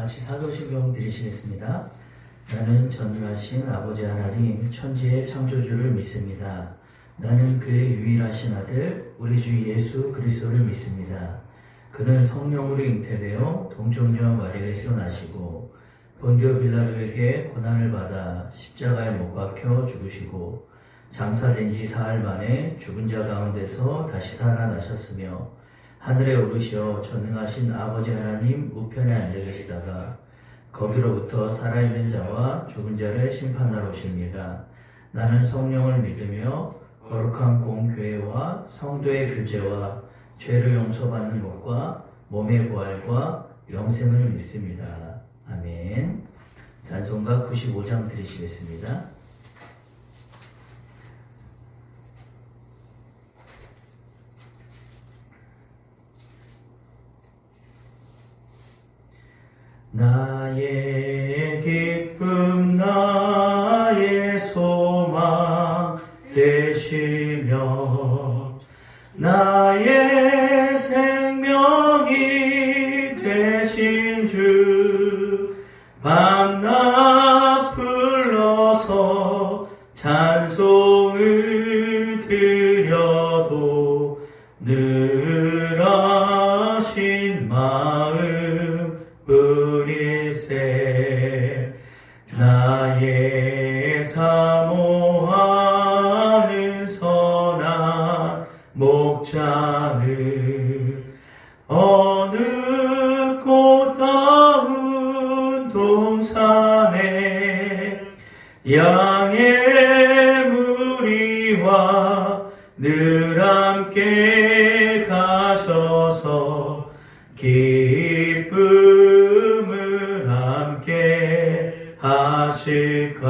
같이 사도신경 드리시겠습니다. 나는 전능하신 아버지 하나님 천지의 창조주를 믿습니다. 나는 그의 유일하신 아들 우리 주 예수 그리스도를 믿습니다. 그는 성령으로 잉태되어 동정녀 마리아에서 나시고 본디오 빌라도에게 고난을 받아 십자가에 못 박혀 죽으시고 장사된 지 사흘 만에 죽은 자 가운데서 다시 살아나셨으며 하늘에 오르시어 전능하신 아버지 하나님 우편에 앉아 계시다가 거기로부터 살아있는 자와 죽은 자를 심판하러 오십니다. 나는 성령을 믿으며 거룩한 공교회와 성도의 교제와 죄를 용서받는 것과 몸의 부활과 영생을 믿습니다. 아멘. 찬송가 95장 드리시겠습니다. 나의 기쁨 나의 소망 되시며 나의 생명이 되신 주 밤낮 불러서 찬송을 드려도 늘 하신 마음 뿐일세. 나의 사모하는 선한 목자는 어느 꽃다운 동산에 양의 무리와 늘 함께 가셔서 기쁨을 함께 하실까.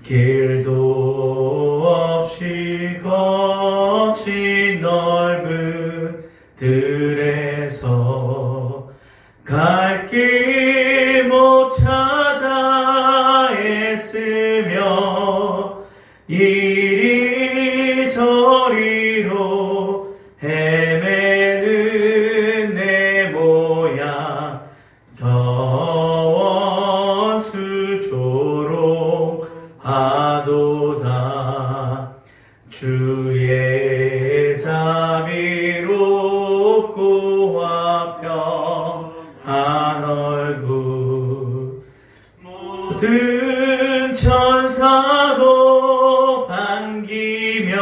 길도 없이 거친 넓은 들에서 갈 길 못 찾아 애쓰며 이리저리로 헤매는 내 모양 하도다. 주의 자비롭고 화평한 얼굴 모든 천사도 반기며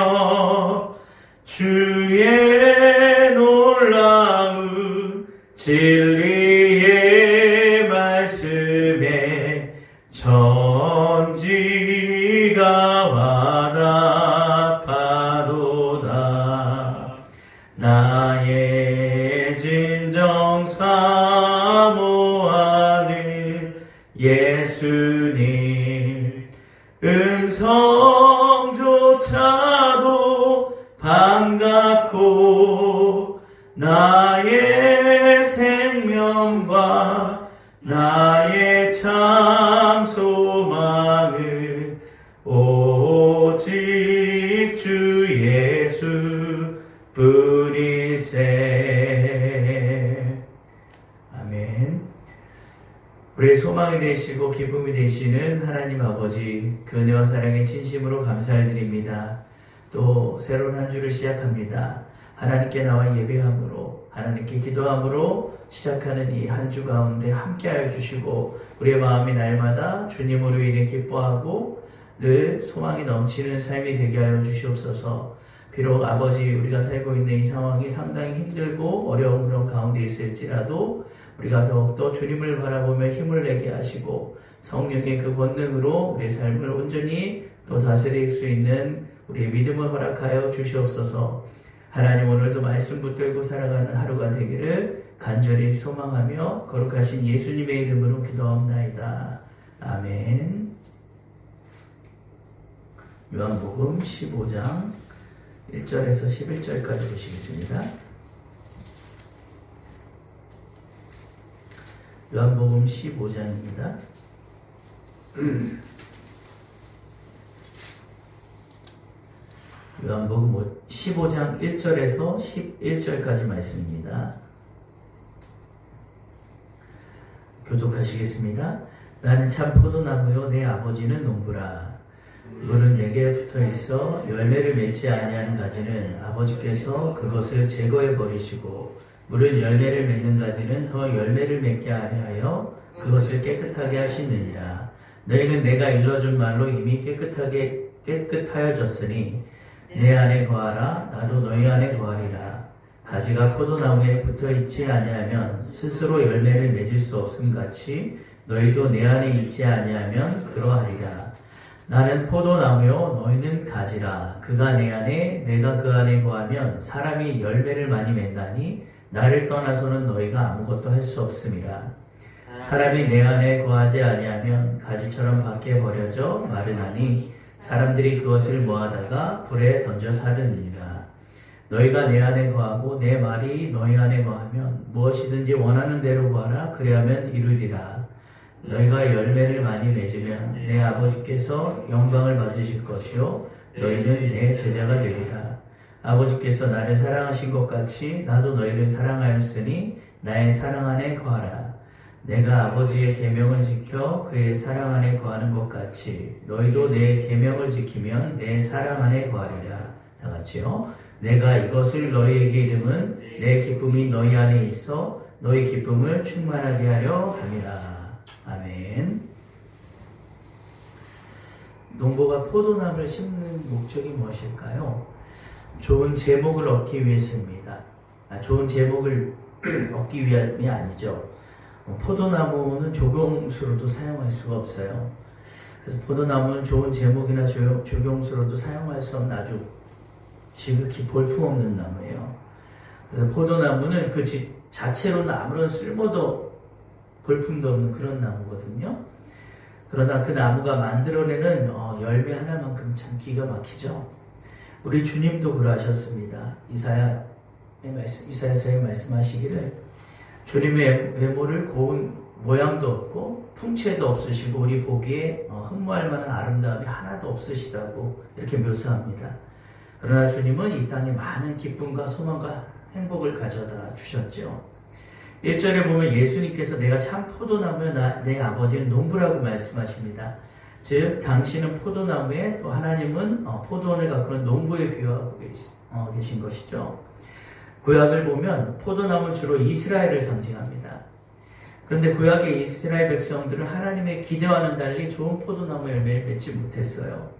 주의 놀라운 진리의 말씀에 천지가 와답하도다. 나의 진정 사모하는 예수님 음성조차도 반갑고 나의 생명과 나의 참 소망은 오직 주 예수 뿐이세. 아멘. 우리의 소망이 되시고 기쁨이 되시는 하나님 아버지, 그 은혜와 사랑에 진심으로 감사를 드립니다. 또 새로운 한 주를 시작합니다. 하나님께 나와 예배함으로, 하나님께 기도함으로 시작하는 이 한 주 가운데 함께하여 주시고 우리의 마음이 날마다 주님으로 인해 기뻐하고 늘 소망이 넘치는 삶이 되게 하여 주시옵소서. 비록 아버지 우리가 살고 있는 이 상황이 상당히 힘들고 어려운 그런 가운데 있을지라도 우리가 더욱더 주님을 바라보며 힘을 내게 하시고 성령의 그 권능으로 우리의 삶을 온전히 또 다스릴 수 있는 우리의 믿음을 허락하여 주시옵소서. 하나님, 오늘도 말씀 붙들고 살아가는 하루가 되기를 간절히 소망하며 거룩하신 예수님의 이름으로 기도하옵나이다. 아멘. 요한복음 15장 1절에서 11절까지 보시겠습니다. 요한복음 15장입니다. 요한복음 15장 1절에서 11절까지 말씀입니다. 교독하시겠습니다. 나는 참 포도나무요 내 아버지는 농부라. 물은 내게 붙어있어 열매를 맺지 아니하는 가지는 아버지께서 그것을 제거해 버리시고 물은 열매를 맺는 가지는 더 열매를 맺게 하려 그것을 깨끗하게 하시느니라. 너희는 내가 일러준 말로 이미 깨끗하여졌으니 내 안에 거하라. 나도 너희 안에 거하리라. 가지가 포도나무에 붙어있지 아니하면 스스로 열매를 맺을 수 없음 같이 너희도 내 안에 있지 아니하면 그러하리라. 나는 포도나무요 너희는 가지라. 그가 내 안에 내가 그 안에 거하면 사람이 열매를 많이 맺나니 나를 떠나서는 너희가 아무것도 할 수 없음이라. 사람이 내 안에 거하지 아니하면 가지처럼 밖에 버려져 마르나니 사람들이 그것을 모아다가 불에 던져 사르느니라. 너희가 내 안에 거하고 내 말이 너희 안에 거하면 무엇이든지 원하는 대로 구하라. 그리하면 이루리라. 너희가 열매를 많이 맺으면 내 아버지께서 영광을 받으실 것이요 너희는 내 제자가 되리라. 아버지께서 나를 사랑하신 것 같이 나도 너희를 사랑하였으니 나의 사랑 안에 거하라. 내가 아버지의 계명을 지켜 그의 사랑 안에 거하는 것 같이 너희도 내 계명을 지키면 내 사랑 안에 거하리라. 다 같이요. 내가 이것을 너희에게 이름은 내 기쁨이 너희 안에 있어 너희 기쁨을 충만하게 하려 함이라. 아멘. 농부가 포도나무를 심는 목적이 무엇일까요? 좋은 제목을 얻기 위해서입니다. 좋은 제목을 얻기 위함이 아니죠. 포도나무는 조경수로도 사용할 수가 없어요. 그래서 포도나무는 좋은 제목이나 조경수로도 사용할 수 없는 아주 지극히 볼품없는 나무예요. 그래서 포도나무는 그 자체로는 아무런 쓸모도 볼품도 없는 그런 나무거든요. 그러나 그 나무가 만들어내는 열매 하나만큼 참 기가 막히죠. 우리 주님도 그러하셨습니다. 이사야서에 말씀하시기를 주님의 외모를 고운 모양도 없고 풍채도 없으시고 우리 보기에 흠모할 만한 아름다움이 하나도 없으시다고 이렇게 묘사합니다. 그러나 주님은 이 땅에 많은 기쁨과 소망과 행복을 가져다 주셨죠. 1절에 보면 예수님께서 내가 참 포도나무여 내 아버지는 농부라고 말씀하십니다. 즉 당신은 포도나무에 또 하나님은 포도원을 가꾸는 농부에 비유하고 계신 것이죠. 구약을 보면 포도나무는 주로 이스라엘을 상징합니다. 그런데 구약의 이스라엘 백성들은 하나님의 기대와는 달리 좋은 포도나무 열매를 맺지 못했어요.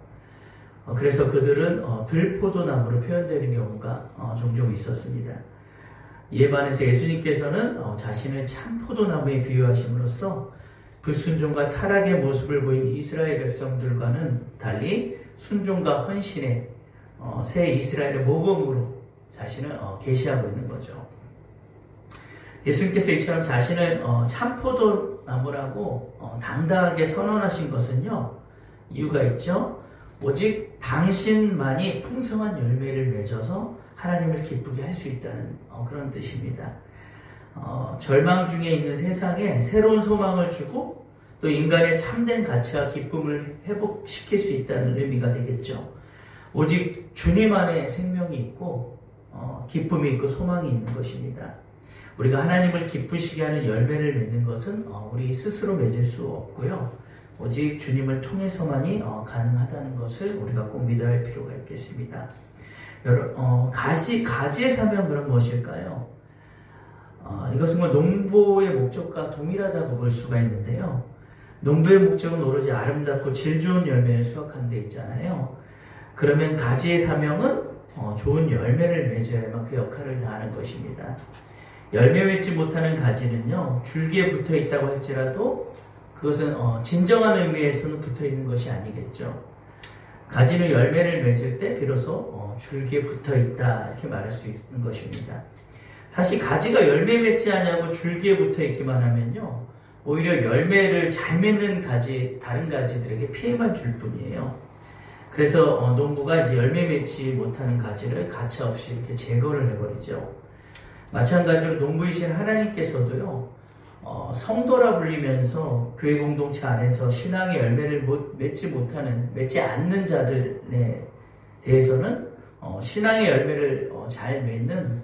그래서 그들은 들포도나무로 표현되는 경우가 종종 있었습니다. 이에 반해서 예수님께서는 자신을 참 포도나무에 비유하심으로써 불순종과 타락의 모습을 보인 이스라엘 백성들과는 달리 순종과 헌신의 새 이스라엘의 모범으로 자신을 계시하고 있는 거죠. 예수님께서 이처럼 자신을 참 포도나무라고 당당하게 선언하신 것은요, 이유가 있죠. 오직 당신만이 풍성한 열매를 맺어서 하나님을 기쁘게 할 수 있다는 그런 뜻입니다. 절망 중에 있는 세상에 새로운 소망을 주고 또 인간의 참된 가치와 기쁨을 회복시킬 수 있다는 의미가 되겠죠. 오직 주님 안에 생명이 있고 기쁨이 있고 소망이 있는 것입니다. 우리가 하나님을 기쁘시게 하는 열매를 맺는 것은 우리 스스로 맺을 수 없고요. 오직 주님을 통해서만이 가능하다는 것을 우리가 꼭 믿어야 할 필요가 있겠습니다. 가지의 사명은 그럼 무엇일까요? 이것은 농부의 목적과 동일하다고 볼 수가 있는데요. 농부의 목적은 오로지 아름답고 질 좋은 열매를 수확하는 데 있잖아요. 그러면 가지의 사명은 좋은 열매를 맺어야만 그 역할을 다하는 것입니다. 열매 맺지 못하는 가지는요, 줄기에 붙어 있다고 할지라도 그것은 진정한 의미에서는 붙어 있는 것이 아니겠죠. 가지는 열매를 맺을 때 비로소 줄기에 붙어 있다 이렇게 말할 수 있는 것입니다. 사실 가지가 열매 맺지 않냐고 줄기에 붙어 있기만 하면요, 오히려 열매를 잘 맺는 다른 가지들에게 피해만 줄 뿐이에요. 그래서 농부가 이제 열매 맺지 못하는 가지를 가차없이 이렇게 제거를 해버리죠. 마찬가지로 농부이신 하나님께서도요, 성도라 불리면서 교회 공동체 안에서 신앙의 열매를 맺지 않는 자들에 대해서는 신앙의 열매를 잘 맺는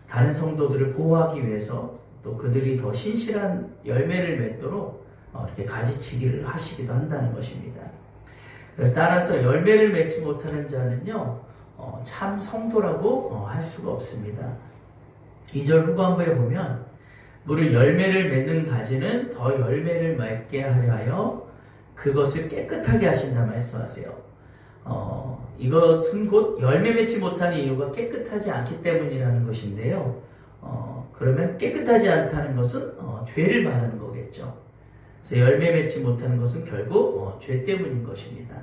다른 성도들을 보호하기 위해서 또 그들이 더 신실한 열매를 맺도록 이렇게 가지치기를 하시기도 한다는 것입니다. 따라서 열매를 맺지 못하는 자는요, 참 성도라고 할 수가 없습니다. 2절 후반부에 보면 무릇 열매를 맺는 가지는 더 열매를 맺게 하려 하여 그것을 깨끗하게 하신다 말씀하세요. 이것은 곧 열매 맺지 못하는 이유가 깨끗하지 않기 때문이라는 것인데요. 그러면 깨끗하지 않다는 것은 죄를 말하는 거겠죠. 그래서 열매 맺지 못하는 것은 결국 죄 때문인 것입니다.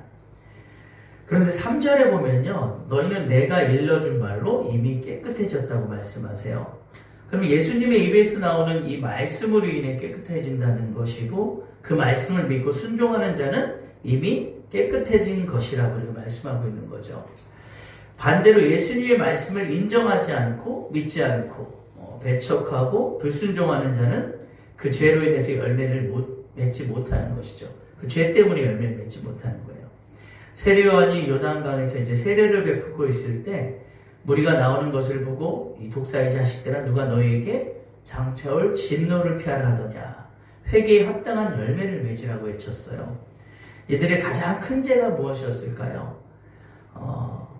그런데 3절에 보면요, 너희는 내가 일러준 말로 이미 깨끗해졌다고 말씀하세요. 그럼 예수님의 입에서 나오는 이 말씀으로 인해 깨끗해진다는 것이고, 그 말씀을 믿고 순종하는 자는 이미 깨끗해진 것이라고 이렇게 말씀하고 있는 거죠. 반대로 예수님의 말씀을 인정하지 않고 믿지 않고 배척하고 불순종하는 자는 그 죄로 인해서 열매를 맺지 못하는 것이죠. 그 죄 때문에 열매를 맺지 못하는 거예요. 세례 요한이 요단강에서 이제 세례를 베푸고 있을 때 무리가 나오는 것을 보고 이 독사의 자식들아 누가 너희에게 장차올 진노를 피하라 하더냐, 회개에 합당한 열매를 맺으라고 외쳤어요. 이들의 가장 큰 죄가 무엇이었을까요?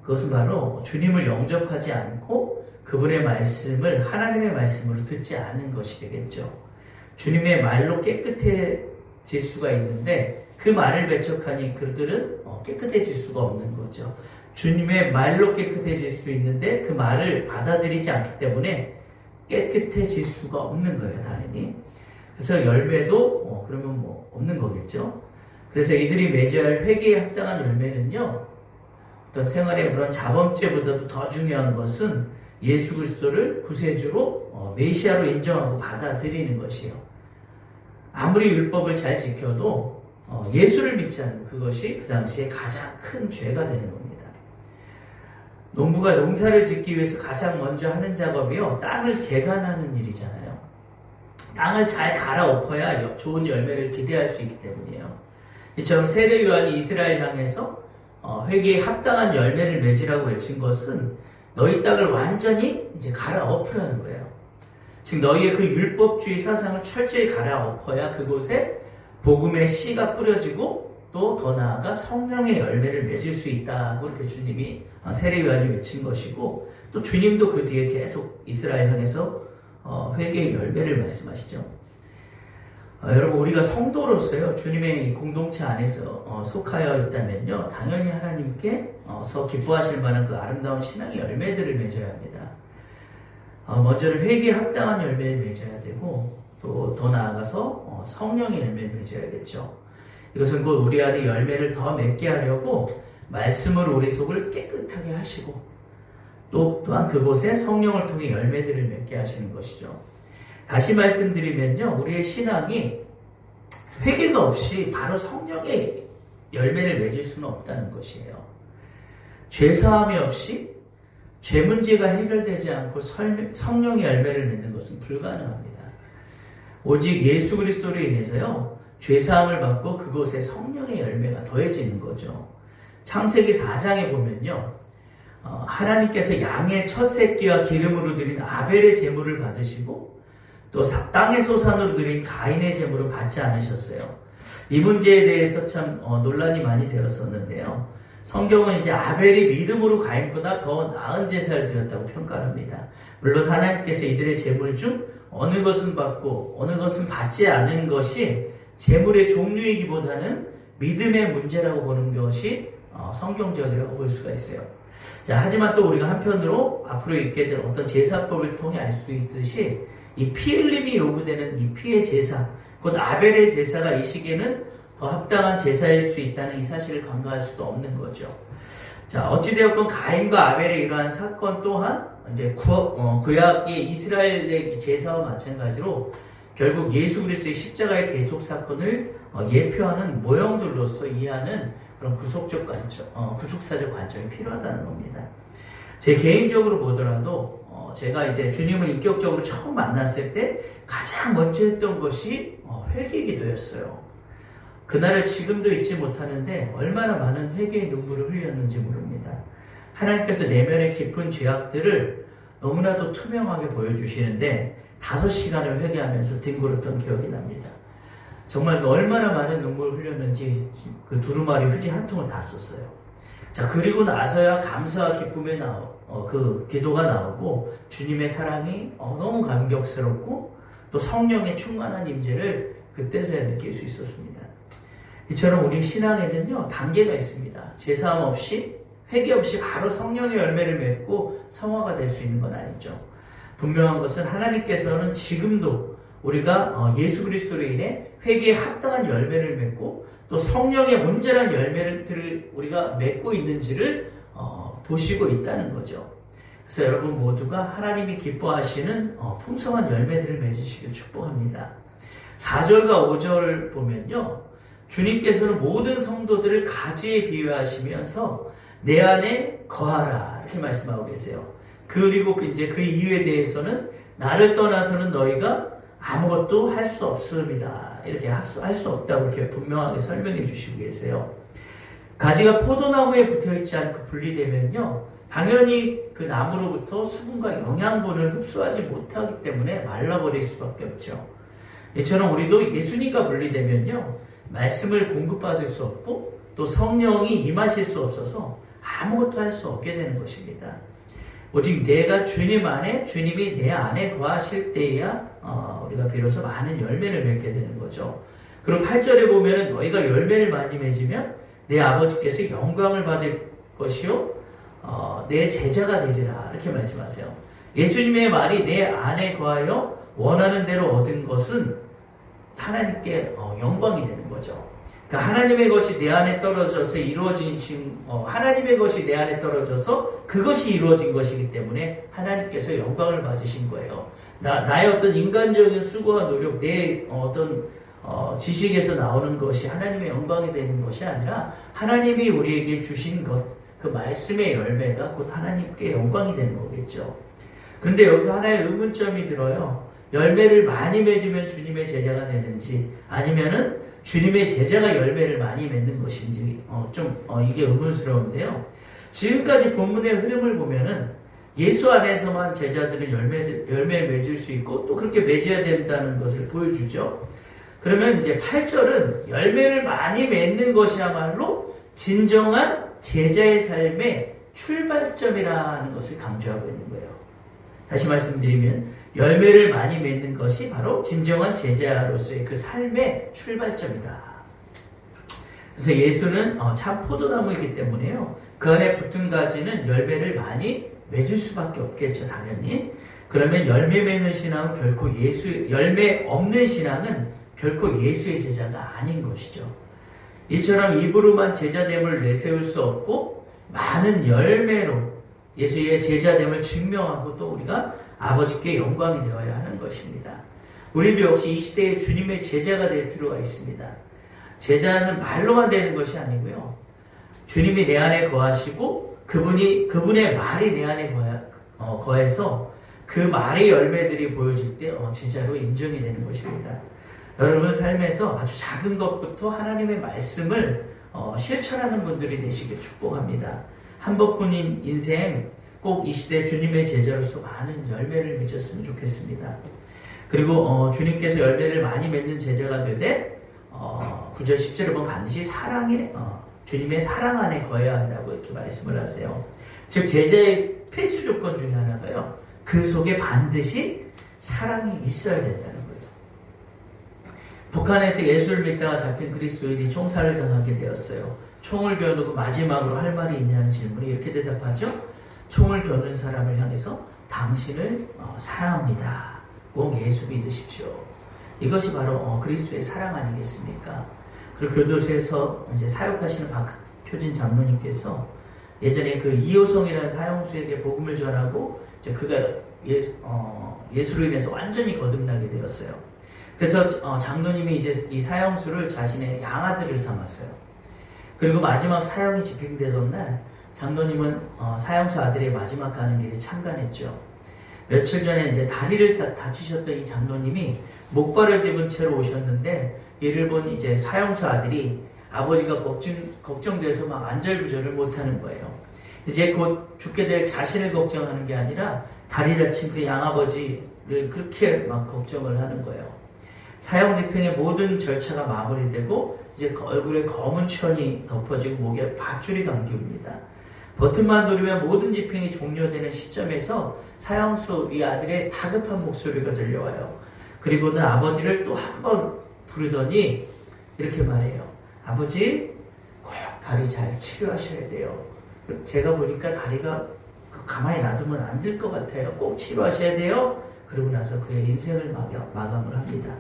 그것은 바로 주님을 영접하지 않고 그분의 말씀을 하나님의 말씀으로 듣지 않은 것이 되겠죠. 주님의 말로 깨끗해질 수가 있는데 그 말을 배척하니 그들은 깨끗해질 수가 없는 거죠. 주님의 말로 깨끗해질 수 있는데 그 말을 받아들이지 않기 때문에 깨끗해질 수가 없는 거예요, 당연히. 그래서 열매도 그러면 없는 거겠죠. 그래서 이들이 맺어야 할 회개에 합당한 열매는요, 어떤 생활의 그런 자범죄보다도 더 중요한 것은 예수 그리스도를 구세주로 메시아로 인정하고 받아들이는 것이에요. 아무리 율법을 잘 지켜도 예수를 믿지 않으면 그것이 그 당시에 가장 큰 죄가 되는 겁니다. 농부가 농사를 짓기 위해서 가장 먼저 하는 작업이요, 땅을 개간하는 일이잖아요. 땅을 잘 갈아엎어야 좋은 열매를 기대할 수 있기 때문이에요. 이처럼 세례 요한이 이스라엘 향해서 회개에 합당한 열매를 맺으라고 외친 것은 너희 땅을 완전히 이제 갈아엎으라는 거예요. 즉 너희의 그 율법주의 사상을 철저히 갈아엎어야 그곳에 복음의 씨가 뿌려지고 또 더 나아가 성령의 열매를 맺을 수 있다고 이렇게 주님이 세례 요한이 외친 것이고, 또 주님도 그 뒤에 계속 이스라엘 향해서 회개의 열매를 말씀하시죠. 여러분, 우리가 성도로서요, 주님의 공동체 안에서 속하여 있다면요, 당연히 하나님께서 기뻐하실 만한 그 아름다운 신앙의 열매들을 맺어야 합니다. 먼저는 회개에 합당한 열매를 맺어야 되고, 또 더 나아가서 성령의 열매를 맺어야겠죠. 이것은 곧 우리 안에 열매를 더 맺게 하려고 말씀으로 우리 속을 깨끗하게 하시고, 또한 그곳에 성령을 통해 열매들을 맺게 하시는 것이죠. 다시 말씀드리면요, 우리의 신앙이 회개가 없이 바로 성령의 열매를 맺을 수는 없다는 것이에요. 죄사함이 없이 죄 문제가 해결되지 않고 성령의 열매를 맺는 것은 불가능합니다. 오직 예수 그리스도로 인해서요, 죄사함을 받고 그곳에 성령의 열매가 더해지는 거죠. 창세기 4장에 보면요, 하나님께서 양의 첫 새끼와 기름으로 드린 아벨의 제물을 받으시고 또 땅의 소산으로 드린 가인의 제물을 받지 않으셨어요. 이 문제에 대해서 참 논란이 많이 되었었는데요. 성경은 이제 아벨이 믿음으로 가인보다 더 나은 제사를 드렸다고 평가합니다. 물론 하나님께서 이들의 제물 중 어느 것은 받고 어느 것은 받지 않은 것이 제물의 종류이기보다는 믿음의 문제라고 보는 것이 성경적이라고 볼 수가 있어요. 자, 하지만 또 우리가 한편으로 앞으로 있게 될 어떤 제사법을 통해 알 수 있듯이 이 피 흘림이 요구되는 이 피의 제사, 곧 아벨의 제사가 이 시기에는 더 합당한 제사일 수 있다는 이 사실을 간과할 수도 없는 거죠. 자, 어찌되었건 가인과 아벨의 이러한 사건 또한 이제 구약의 이스라엘의 제사와 마찬가지로 결국 예수 그리스도의 십자가의 대속 사건을 예표하는 모형들로서 이해하는 그런 구속사적 관점이 필요하다는 겁니다. 제 개인적으로 보더라도 제가 이제 주님을 인격적으로 처음 만났을 때 가장 먼저 했던 것이 회개 기도였어요. 그날을 지금도 잊지 못하는데 얼마나 많은 회개의 눈물을 흘렸는지 모릅니다. 하나님께서 내면의 깊은 죄악들을 너무나도 투명하게 보여주시는데 5시간을 회개하면서 뒹굴었던 기억이 납니다. 정말 얼마나 많은 눈물을 흘렸는지 그 두루마리 휴지 한 통을 다 썼어요. 자, 그리고 나서야 감사와 기쁨의 그 기도가 나오고 주님의 사랑이 너무 감격스럽고 또 성령의 충만한 임재를 그때서야 느낄 수 있었습니다. 이처럼 우리 신앙에는요, 단계가 있습니다. 죄사함 없이, 회개 없이 바로 성령의 열매를 맺고 성화가 될 수 있는 건 아니죠. 분명한 것은 하나님께서는 지금도 우리가 예수 그리스도로 인해 회개에 합당한 열매를 맺고 또 성령의 온전한 열매를 우리가 맺고 있는지를 보시고 있다는 거죠. 그래서 여러분 모두가 하나님이 기뻐하시는 풍성한 열매들을 맺으시길 축복합니다. 4절과 5절 보면요, 주님께서는 모든 성도들을 가지에 비유하시면서 내 안에 거하라 이렇게 말씀하고 계세요. 그리고 이제 그 이유에 대해서는 나를 떠나서는 너희가 아무것도 할 수 없습니다. 이렇게 할 수 없다고 이렇게 분명하게 설명해 주시고 계세요. 가지가 포도나무에 붙어 있지 않고 분리되면요, 당연히 그 나무로부터 수분과 영양분을 흡수하지 못하기 때문에 말라버릴 수밖에 없죠. 이처럼 우리도 예수님과 분리되면요, 말씀을 공급받을 수 없고 또 성령이 임하실 수 없어서 아무것도 할 수 없게 되는 것입니다. 오직 내가 주님 안에, 주님이 내 안에 거하실 때에야 우리가 비로소 많은 열매를 맺게 되는 거죠. 그리고 8절에 보면 너희가 열매를 많이 맺으면 내 아버지께서 영광을 받을 것이요 내 제자가 되리라 이렇게 말씀하세요. 예수님의 말이 내 안에 거하여 원하는 대로 얻은 것은 하나님께 영광이 되는 거죠. 그러니까 하나님의 것이 내 안에 떨어져서 하나님의 것이 내 안에 떨어져서 그것이 이루어진 것이기 때문에 하나님께서 영광을 받으신 거예요. 나의 어떤 인간적인 수고와 노력, 내 어떤 지식에서 나오는 것이 하나님의 영광이 되는 것이 아니라 하나님이 우리에게 주신 것, 그 말씀의 열매가 곧 하나님께 영광이 되는 거겠죠. 그런데 여기서 하나의 의문점이 들어요. 열매를 많이 맺으면 주님의 제자가 되는지 아니면은 주님의 제자가 열매를 많이 맺는 것인지 이게 의문스러운데요. 지금까지 본문의 흐름을 보면은 예수 안에서만 제자들은 열매를 맺을 수 있고 또 그렇게 맺어야 된다는 것을 보여주죠. 그러면 이제 8절은 열매를 많이 맺는 것이야말로 진정한 제자의 삶의 출발점이라는 것을 강조하고 있는 거예요. 다시 말씀드리면 열매를 많이 맺는 것이 바로 진정한 제자로서의 그 삶의 출발점이다. 그래서 예수는 참 포도나무이기 때문에요, 그 안에 붙은 가지는 열매를 많이 맺을 수밖에 없겠죠, 당연히. 그러면 열매 맺는 신앙은 결코 열매 없는 신앙은 결코 예수의 제자가 아닌 것이죠. 이처럼 입으로만 제자됨을 내세울 수 없고 많은 열매로 예수의 제자됨을 증명하고 또 우리가 아버지께 영광이 되어야 하는 것입니다. 우리도 역시 이 시대에 주님의 제자가 될 필요가 있습니다. 제자는 말로만 되는 것이 아니고요, 주님이 내 안에 거하시고 그분의 말이 내 안에 거해서 그 말의 열매들이 보여질 때 제자로 인정이 되는 것입니다. 여러분 삶에서 아주 작은 것부터 하나님의 말씀을 실천하는 분들이 되시길 축복합니다. 한 번뿐인 인생 꼭 이 시대 주님의 제자로서 많은 열매를 맺었으면 좋겠습니다. 그리고 주님께서 열매를 많이 맺는 제자가 되되 9절 10절에 보면 반드시 주님의 사랑 안에 거해야 한다고 이렇게 말씀을 하세요. 즉 제자의 필수 조건 중에 하나가요, 그 속에 반드시 사랑이 있어야 된다는 거예요. 북한에서 예수를 믿다가 잡힌 그리스도인이 총살을 당하게 되었어요. 총을 겨누고 마지막으로 할 말이 있냐는 질문에 이렇게 대답하죠. 총을 겨눈 사람을 향해서 당신을 사랑합니다. 꼭 예수 믿으십시오. 이것이 바로 그리스도의 사랑 아니겠습니까? 그리고 교도소에서 이제 사역하시는 박효진 장로님께서 예전에 그 이호성이라는 사형수에게 복음을 전하고 이제 그가 예수로 인해서 완전히 거듭나게 되었어요. 그래서 장로님이 이제 이 사형수를 자신의 양아들을 삼았어요. 그리고 마지막 사형이 집행되던 날 장로님은 사형수 아들의 마지막 가는 길에 참관했죠. 며칠 전에 이제 다리를 다치셨던 이 장로님이 목발을 집은 채로 오셨는데 이를 본 이제 사형수 아들이 아버지가 걱정돼서 막 안절부절을 못하는 거예요. 이제 곧 죽게 될 자신을 걱정하는 게 아니라 다리 다친 그 양아버지 그렇게 막 걱정을 하는 거예요. 사형 집행의 모든 절차가 마무리되고 이제 얼굴에 검은 천이 덮어지고 목에 밧줄이 감기웁니다. 버튼만 누르면 모든 집행이 종료되는 시점에서 사형수 이 아들의 다급한 목소리가 들려와요. 그리고는 아버지를 또 한 번 부르더니 이렇게 말해요. 아버지, 꼭 다리 잘 치료하셔야 돼요. 제가 보니까 다리가 가만히 놔두면 안 될 것 같아요. 꼭 치료하셔야 돼요. 그러고 나서 그의 인생을 마감을 합니다.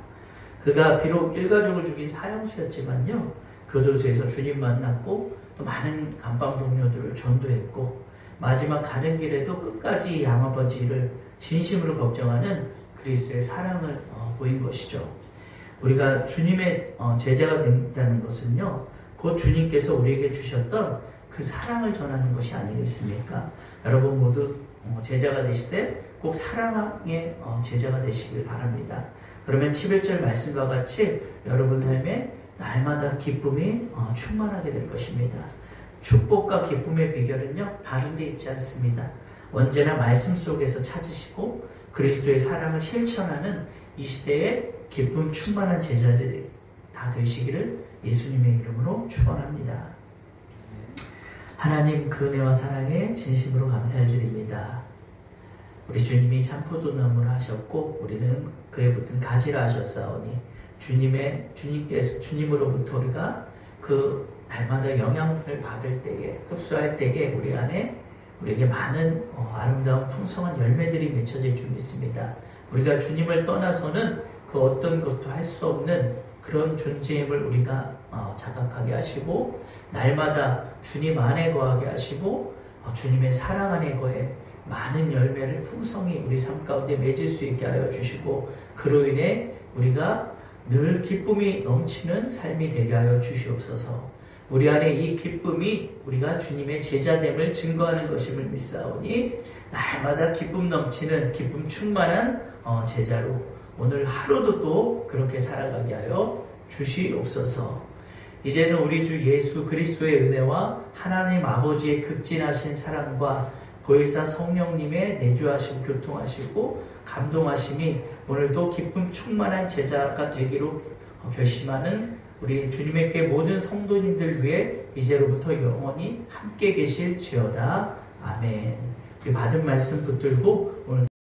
그가 비록 일가족을 죽인 사형수였지만요, 교도소에서 주님 만났고 또 많은 감방 동료들을 전도했고 마지막 가는 길에도 끝까지 양아버지를 진심으로 걱정하는 그리스도의 사랑을 보인 것이죠. 우리가 주님의 제자가 된다는 것은요, 곧 주님께서 우리에게 주셨던 그 사랑을 전하는 것이 아니겠습니까? 여러분 모두 제자가 되실 때 꼭 사랑의 제자가 되시길 바랍니다. 그러면 11절 말씀과 같이 여러분 삶에 날마다 기쁨이 충만하게 될 것입니다. 축복과 기쁨의 비결은요, 다른 데 있지 않습니다. 언제나 말씀 속에서 찾으시고 그리스도의 사랑을 실천하는 이 시대에 기쁨 충만한 제자들이 다 되시기를 예수님의 이름으로 축원합니다. 하나님 그 은혜와 사랑에 진심으로 감사를 드립니다. 우리 주님이 참포도나무를 하셨고 우리는 그에 붙은 가지라 하셨사오니 주님으로부터 우리가 그 날마다 영양분을 받을 때에, 흡수할 때에 우리 안에 우리에게 많은 아름다운 풍성한 열매들이 맺혀질 줄 믿습니다. 우리가 주님을 떠나서는 그 어떤 것도 할 수 없는 그런 존재임을 우리가 자각하게 하시고 날마다 주님 안에 거하게 하시고 주님의 사랑 안에 거해 많은 열매를 풍성히 우리 삶 가운데 맺을 수 있게 하여 주시고 그로 인해 우리가 늘 기쁨이 넘치는 삶이 되게 하여 주시옵소서. 우리 안에 이 기쁨이 우리가 주님의 제자됨을 증거하는 것임을 믿사오니 날마다 기쁨 넘치는 기쁨 충만한 제자로 오늘 하루도 또 그렇게 살아가게 하여 주시옵소서. 이제는 우리 주 예수 그리스도의 은혜와 하나님 아버지의 극진하신 사랑과 보혜사 성령님의 내주하시고 교통하시고 감동하심이 오늘도 기쁨 충만한 제자가 되기로 결심하는 우리 주님의 께 모든 성도님들 위해 이제로부터 영원히 함께 계실지어다. 아멘. 받은 말씀 붙들고 오늘